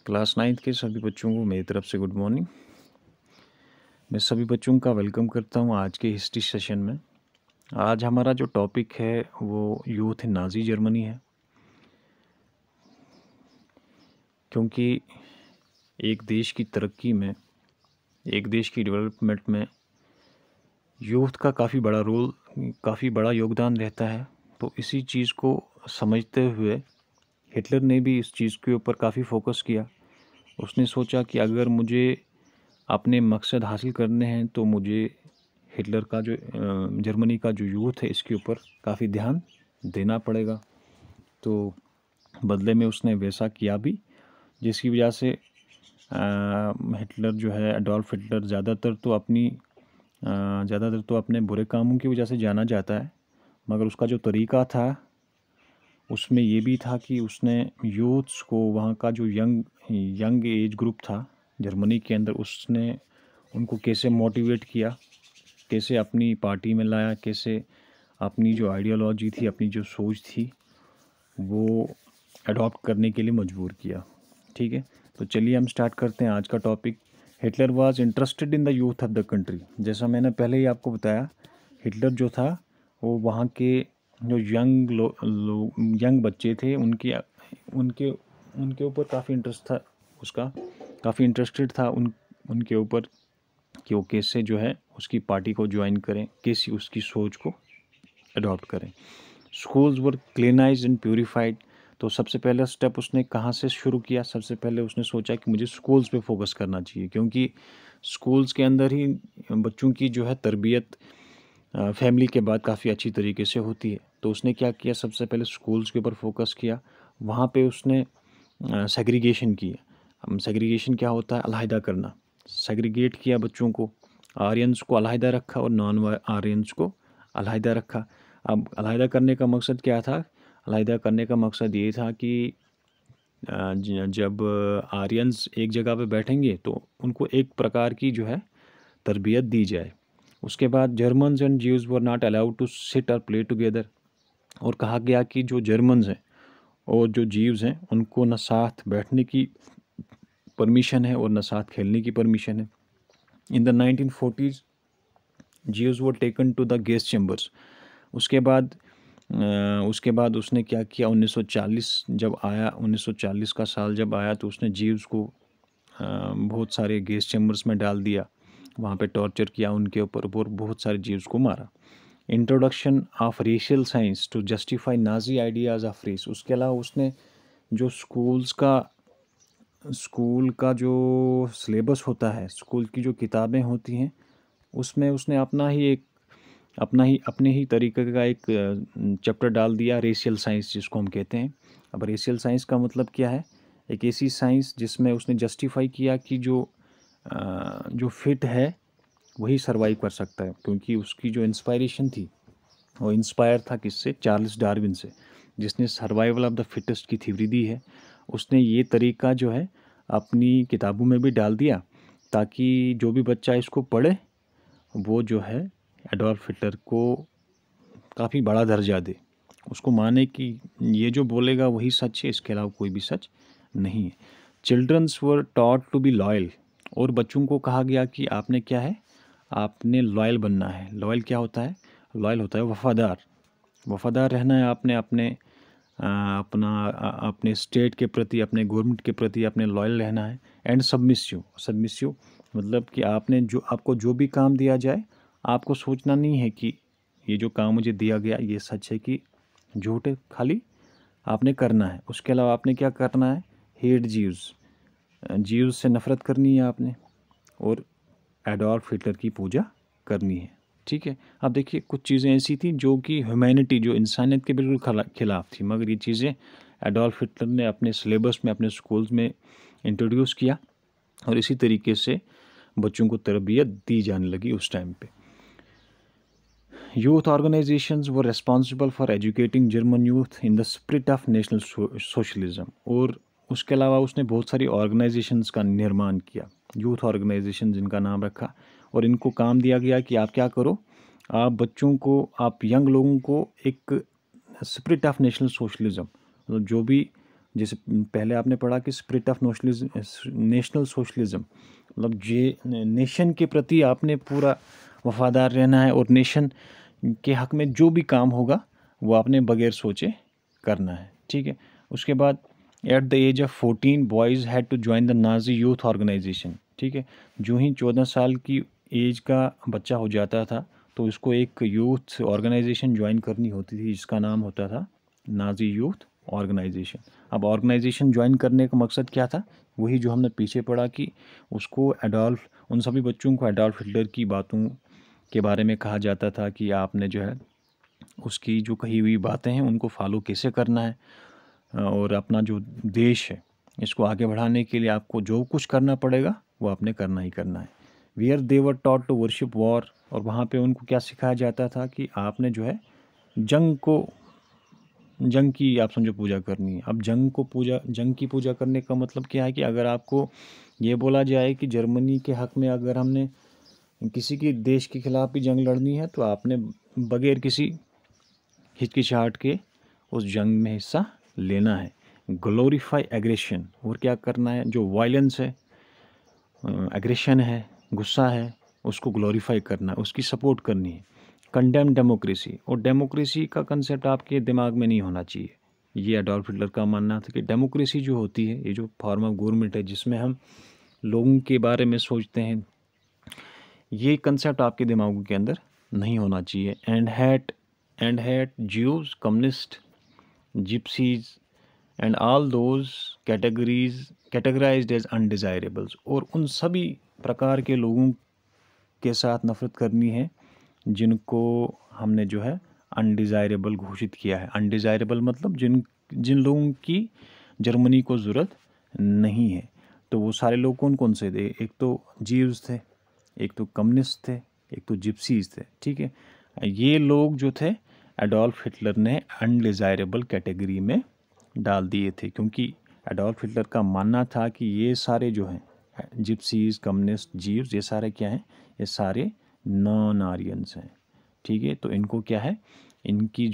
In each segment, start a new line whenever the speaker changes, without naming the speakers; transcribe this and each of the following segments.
Class 9th के सभी बच्चों को मेरी तरफ से गुड मॉर्निंग। मैं सभी बच्चों का वेलकम करता हूं आज के हिस्ट्री सेशन में। आज हमारा जो टॉपिक है वो यूथ इन नाज़ी जर्मनी है, क्योंकि एक देश की तरक्की में, एक देश की डेवलपमेंट में यूथ का काफ़ी बड़ा योगदान रहता है। तो इसी चीज़ को समझते हुए हिटलर ने भी इस चीज़ के ऊपर काफ़ी फोकस किया। उसने सोचा कि अगर मुझे अपने मकसद हासिल करने हैं तो मुझे हिटलर का जो जर्मनी का जो यूथ है इसके ऊपर काफ़ी ध्यान देना पड़ेगा। तो बदले में उसने वैसा किया भी, जिसकी वजह से हिटलर जो है, एडोल्फ हिटलर ज़्यादातर तो अपने बुरे कामों की वजह से जाना जाता है, मगर उसका जो तरीका था उसमें ये भी था कि उसने यूथ्स को, वहाँ का जो यंग एज ग्रुप था जर्मनी के अंदर, उसने उनको कैसे मोटिवेट किया, कैसे अपनी पार्टी में लाया, कैसे अपनी जो आइडियोलॉजी थी, अपनी जो सोच थी वो अडॉप्ट करने के लिए मजबूर किया। ठीक है, तो चलिए हम स्टार्ट करते हैं आज का topic. Hitler was interested in the youth of the country. जैसा मैंने पहले ही आपको बताया, हिटलर जो था वो वहाँ के जो यंग बच्चे थे उनके उनके उनके ऊपर काफ़ी इंटरेस्ट था, उसका काफ़ी इंटरेस्टेड था उनके ऊपर कि वो कैसे जो है उसकी पार्टी को ज्वाइन करें, कैसी उसकी सोच को अडॉप्ट करें। Schools were cleanised and purified. तो सबसे पहला स्टेप उसने कहाँ से शुरू किया? सबसे पहले उसने सोचा कि मुझे स्कूल्स पे फोकस करना चाहिए, क्योंकि स्कूल्स के अंदर ही बच्चों की जो है तरबियत फैमिली के बाद काफ़ी अच्छी तरीके से होती है। तो उसने क्या किया, सबसे पहले स्कूल्स के ऊपर फोकस किया। वहाँ पे उसने सेग्रीगेशन किया। सेग्रीगेशन क्या होता है? अलहदा करना। सेग्रीगेट किया बच्चों को, आर्यंस को अलहदा रखा और नॉन आर्यंस को अलहदा रखा। अब अलहदा करने का मकसद क्या था? अलहदा करने का मकसद ये था कि जब आर्यंस एक जगह पे बैठेंगे तो उनको एक प्रकार की जो है तरबियत दी जाए। उसके बाद Germans and Jews were not allowed to sit और प्ले टुगेदर। और कहा गया कि जो जर्मन्स हैं और जो जीव्स हैं उनको न साथ बैठने की परमिशन है और न साथ खेलने की परमिशन है। In the 1940s Jews were taken to the gas chambers. उसके बाद उसने क्या किया, 1940 जब आया, 1940 का साल जब आया तो उसने जीव्स को बहुत सारे गैस चैम्बर्स में डाल दिया। वहाँ पे टॉर्चर किया उनके ऊपर और बहुत सारे जीव्स को मारा। Introduction of racial science to justify Nazi ideas of race. उसके अलावा उसने जो स्कूल का जो सिलेबस होता है, स्कूल की जो किताबें होती हैं, उसमें उसने अपने ही तरीके का एक चैप्टर डाल दिया, रेशियल साइंस जिसको हम कहते हैं। अब रेशियल साइंस का मतलब क्या है? एक ऐसी साइंस जिसमें उसने जस्टिफाई किया कि जो फिट है वही सरवाइव कर सकता है, क्योंकि उसकी जो इंस्पायरेशन थी वो इंस्पायर था किससे? चार्ल्स डार्विन से, जिसने सर्वाइवल ऑफ द फिटेस्ट की थ्योरी दी है। उसने ये तरीका जो है अपनी किताबों में भी डाल दिया, ताकि जो भी बच्चा इसको पढ़े वो जो है एडोल्फ हिटलर को काफ़ी बड़ा दर्जा दे, उसको माने कि ये जो बोलेगा वही सच है, इसके अलावा कोई भी सच नहीं है। Childrens were taught to be loyal. और बच्चों को कहा गया कि आपने क्या है, आपने लॉयल बनना है। लॉयल क्या होता है? लॉयल होता है वफ़ादार। वफ़ादार रहना है आपने अपने स्टेट के प्रति, अपने गवर्नमेंट के प्रति अपने लॉयल रहना है। एंड सबमिसिव मतलब कि आपको जो भी काम दिया जाए, आपको सोचना नहीं है कि ये जो काम मुझे दिया गया ये सच है कि झूठ है, खाली आपने करना है। उसके अलावा आपने क्या करना है? हेट जीव्स से नफ़रत करनी है आपने, और एडोल्फ हिटलर की पूजा करनी है। ठीक है, अब देखिए कुछ चीज़ें ऐसी थी जो कि ह्यूमैनिटी, जो इंसानियत के बिल्कुल खिलाफ थी, मगर ये चीज़ें एडोल्फ हिटलर ने अपने सिलेबस में, अपने स्कूल्स में इंट्रोड्यूस किया, और इसी तरीके से बच्चों को तरबियत दी जाने लगी उस टाइम पे। Youth organisations were responsible for educating German youth in the spirit of national socialism. और उसके अलावा उसने बहुत सारी ऑर्गेनाइजेशंस का निर्माण किया, यूथ ऑर्गेनाइजेशन जिनका नाम रखा, और इनको काम दिया गया कि आप क्या करो, आप बच्चों को, आप यंग लोगों को एक स्पिरिट ऑफ नेशनल सोशलिज्म, मतलब जो भी जैसे पहले आपने पढ़ा कि स्पिरिट ऑफ नेशनल सोशलिज्म, मतलब जे नेशन के प्रति आपने पूरा वफादार रहना है और नेशन के हक में जो भी काम होगा वो आपने बगैर सोचे करना है, ठीक है। उसके बाद at the age of 14 boys had to join the Nazi youth organisation, ठीक है। जो ही 14 साल की एज का बच्चा हो जाता था तो उसको एक यूथ ऑर्गेनाइजेशन ज्वाइन करनी होती थी जिसका नाम होता था नाजी यूथ ऑर्गेनाइजेशन। अब ऑर्गेनाइजेशन ज्वाइन करने का मकसद क्या था, वही जो हमने पीछे पढ़ा कि उसको उन सभी बच्चों को एडोल्फ हिटलर की बातों के बारे में कहा जाता था कि आपने जो है उसकी जो कही हुई बातें हैं उनको फॉलो कैसे करना है, और अपना जो देश है इसको आगे बढ़ाने के लिए आपको जो कुछ करना पड़ेगा वो आपने करना ही करना है। Where they were taught to worship war, और वहाँ पे उनको क्या सिखाया जाता था कि आपने जो है जंग की आप समझो पूजा करनी है। अब जंग की पूजा करने का मतलब क्या है कि अगर आपको ये बोला जाए कि जर्मनी के हक में अगर हमने किसी के देश के खिलाफ भी जंग लड़नी है तो आपने बगैर किसी हिचकिचाहट के उस जंग में हिस्सा लेना है। ग्लोरीफाई एग्रेशन, और क्या करना है, जो वायलेंस है, एग्रेशन है, गुस्सा है, उसको ग्लोरीफाई करना है, उसकी सपोर्ट करनी है। कंडेम डेमोक्रेसी, और डेमोक्रेसी का कंसेप्ट आपके दिमाग में नहीं होना चाहिए। ये एडोल्फ हिटलर का मानना था कि डेमोक्रेसी जो होती है, ये जो फॉर्म ऑफ गवर्नमेंट है जिसमें हम लोगों के बारे में सोचते हैं, ये कंसेप्ट आपके दिमागों के अंदर नहीं होना चाहिए। And hate Jews, communists, gypsies and all those categorised as undesirables, और उन सभी प्रकार के लोगों के साथ नफरत करनी है जिनको हमने जो है अनडिज़ायरेबल घोषित किया है। अनडिज़ायरेबल मतलब जिन लोगों की जर्मनी को ज़रूरत नहीं है। तो वो सारे लोग कौन कौन से थे, एक तो जीव्स थे, एक तो कम्युनिस्ट थे, एक तो जिप्सीज थे, ठीक है। ये लोग जो थे एडोल्फ हिटलर ने अनडिज़ायरेबल कैटेगरी में डाल दिए थे, क्योंकि एडोल्फ हिटलर का मानना था कि ये सारे जो हैं जिप्सीज, कम्युनिस्ट, जीव्स, ये सारे क्या हैं, ये सारे नॉन आरियंस हैं, ठीक है। तो इनको क्या है, इनकी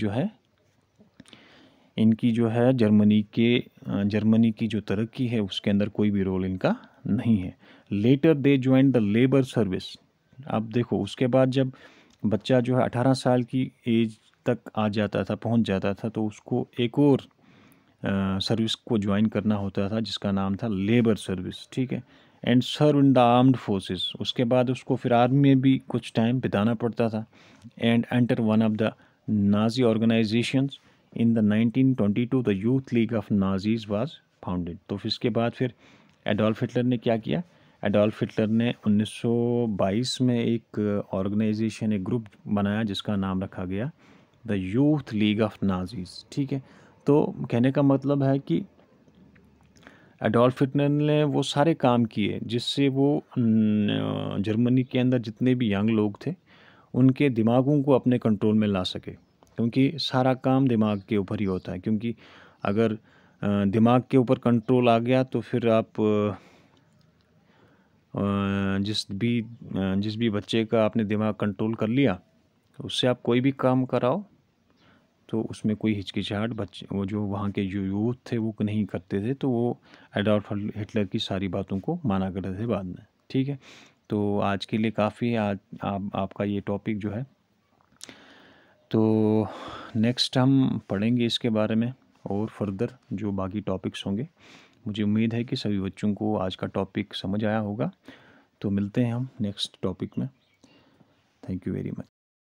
जो है जर्मनी की जो तरक्की है उसके अंदर कोई भी रोल इनका नहीं है। Later they join the labour service. अब देखो उसके बाद जब बच्चा जो है 18 साल की एज तक पहुंच जाता था तो उसको एक और सर्विस को ज्वाइन करना होता था जिसका नाम था लेबर सर्विस, ठीक है। And serve in the armed forces, उसके बाद उसको फिर आर्मी में भी कुछ टाइम बिताना पड़ता था। And enter one of the Nazi organisations in the 1922 the youth league of Nazis was founded. तो फिर इसके बाद फिर एडोल्फ हिटलर ने क्या किया, एडोल्फ हिटलर ने 1922 में एक ऑर्गेनाइजेशन, एक ग्रुप बनाया जिसका नाम रखा गया the youth league of Nazis, ठीक है। तो कहने का मतलब है कि एडोल्फ हिटलर ने वो सारे काम किए जिससे वो जर्मनी के अंदर जितने भी यंग लोग थे उनके दिमागों को अपने कंट्रोल में ला सके, क्योंकि सारा काम दिमाग के ऊपर ही होता है। क्योंकि अगर दिमाग के ऊपर कंट्रोल आ गया तो फिर आप जिस भी बच्चे का आपने दिमाग कंट्रोल कर लिया तो उससे आप कोई भी काम कराओ तो उसमें कोई हिचकिचाहट बच्चे वो जो वहाँ के जो यूथ थे वो नहीं करते थे, तो वो एडोल्फ हिटलर की सारी बातों को माना करते थे बाद में, ठीक है। तो आज के लिए काफ़ी आज आपका ये टॉपिक जो है, तो नेक्स्ट हम पढ़ेंगे इसके बारे में और फर्दर जो बाकी टॉपिक्स होंगे। मुझे उम्मीद है कि सभी बच्चों को आज का टॉपिक समझ आया होगा। तो मिलते हैं हम नेक्स्ट टॉपिक में। Thank you very much.